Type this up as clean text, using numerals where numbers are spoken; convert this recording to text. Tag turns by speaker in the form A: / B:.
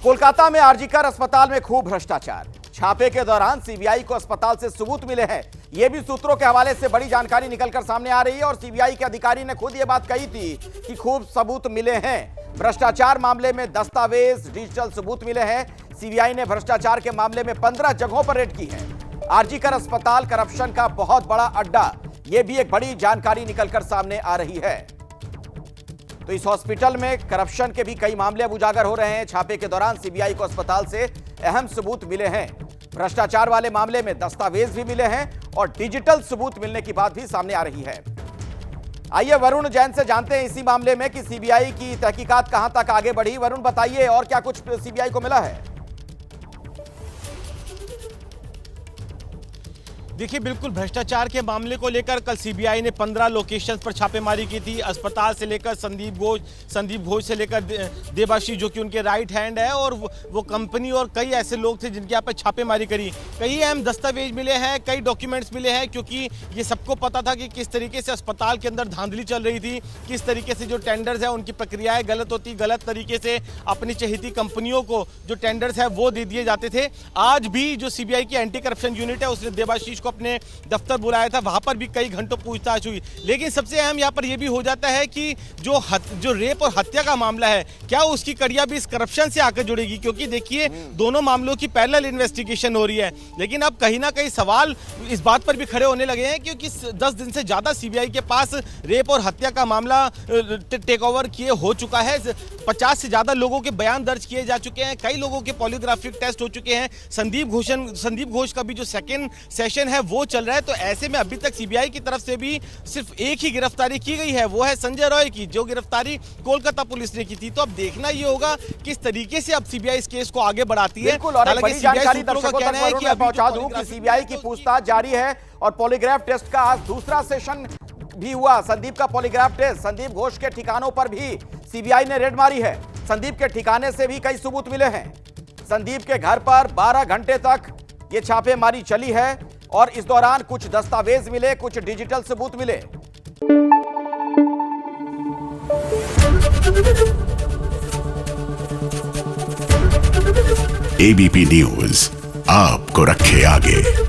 A: कोलकाता में आरजीकर अस्पताल में खूब भ्रष्टाचार। छापे के दौरान सीबीआई को अस्पताल से सबूत मिले हैं। यह भी सूत्रों के हवाले से बड़ी जानकारी निकलकर सामने आ रही है और सीबीआई के अधिकारी ने खुद यह बात कही थी कि खूब सबूत मिले हैं। भ्रष्टाचार मामले में दस्तावेज, डिजिटल सबूत मिले हैं। सीबीआई ने भ्रष्टाचार के मामले में 15 जगहों पर रेड की है। आरजीकर अस्पताल करप्शन का बहुत बड़ा अड्डा, यह भी एक बड़ी जानकारी निकलकर सामने आ रही है। तो इस हॉस्पिटल में करप्शन के भी कई मामले अब उजागर हो रहे हैं। छापे के दौरान सीबीआई को अस्पताल से अहम सबूत मिले हैं। भ्रष्टाचार वाले मामले में दस्तावेज भी मिले हैं और डिजिटल सबूत मिलने की बात भी सामने आ रही है। आइए वरुण जैन से जानते हैं इसी मामले में कि सीबीआई की तहकीकात कहां तक आगे बढ़ी। वरुण बताइए, और क्या कुछ सीबीआई को मिला है?
B: देखिए, बिल्कुल भ्रष्टाचार के मामले को लेकर कल सीबीआई ने 15 लोकेशंस पर छापेमारी की थी। अस्पताल से लेकर संदीप घोष से लेकर देबाशीष जो कि उनके राइट हैंड है, और वो कंपनी और कई ऐसे लोग थे जिनके यहाँ पर छापेमारी करी। कई अहम दस्तावेज मिले हैं, कई डॉक्यूमेंट्स मिले हैं, क्योंकि ये सबको पता था कि किस तरीके से अस्पताल के अंदर धांधली चल रही थी, किस तरीके से जो टेंडर्स है उनकी प्रक्रियाएं गलत होती, गलत तरीके से अपनी चहेती कंपनियों को जो टेंडर्स है वो दे दिए जाते थे। आज भी जो सीबीआई की एंटी करप्शन यूनिट है उसने देबाशीष को अपने दफ्तर बुलाया था, वहां पर भी कई घंटों पूछताछ हुई। लेकिन सबसे अहम यहां पर यह भी हो जाता है कि जो रेप और हत्या का मामला है, क्या उसकी कड़ियां भी इस करप्शन से आकर जुड़ेगी? क्योंकि देखिए, दोनों मामलों की पैरेलल इन्वेस्टिगेशन हो रही है। लेकिन अब कहीं ना कहीं सवाल इस बात पर भी खड़े होने लगे हैं, क्योंकि 10 दिन से ज्यादा सीबीआई के पास रेप और हत्या का मामला टेक ओवर किए हो चुका है। 50 से ज्यादा लोगों के बयान दर्ज किए जा चुके हैं, कई लोगों के पॉलीग्राफिक टेस्ट हो चुके हैं। संदीप घोष का भी जो सेकेंड सेशन है वो चल रहा है। तो ऐसे में अभी तक सीबीआई की तरफ से भी सिर्फ एक ही गिरफ्तारी की गई है, वो है संजय रॉय की, जो गिरफ्तारी कोलकाता पुलिस ने की थी। तो अब देखना ये होगा किस तरीके से अब सीबीआई इस केस को आगे बढ़ाती है।
A: हालांकि सीबीआई दर्शकों तक मैं पहुंचा दूं कि सीबीआई की पूछताछ जारी है और पॉलीग्राफ टेस्ट का आज दूसरा सेशन भी हुआ। संदीप का पॉलीग्राफ टेस्ट, संदीप घोष के ठिकानों पर भी सीबीआई ने रेड मारी है। संदीप के ठिकाने से भी कई सबूत मिले हैं। संदीप के घर पर 12 घंटे तक ये छापेमारी चली है और इस दौरान कुछ दस्तावेज मिले, कुछ डिजिटल सबूत मिले।
C: एबीपी न्यूज आपको रखे आगे।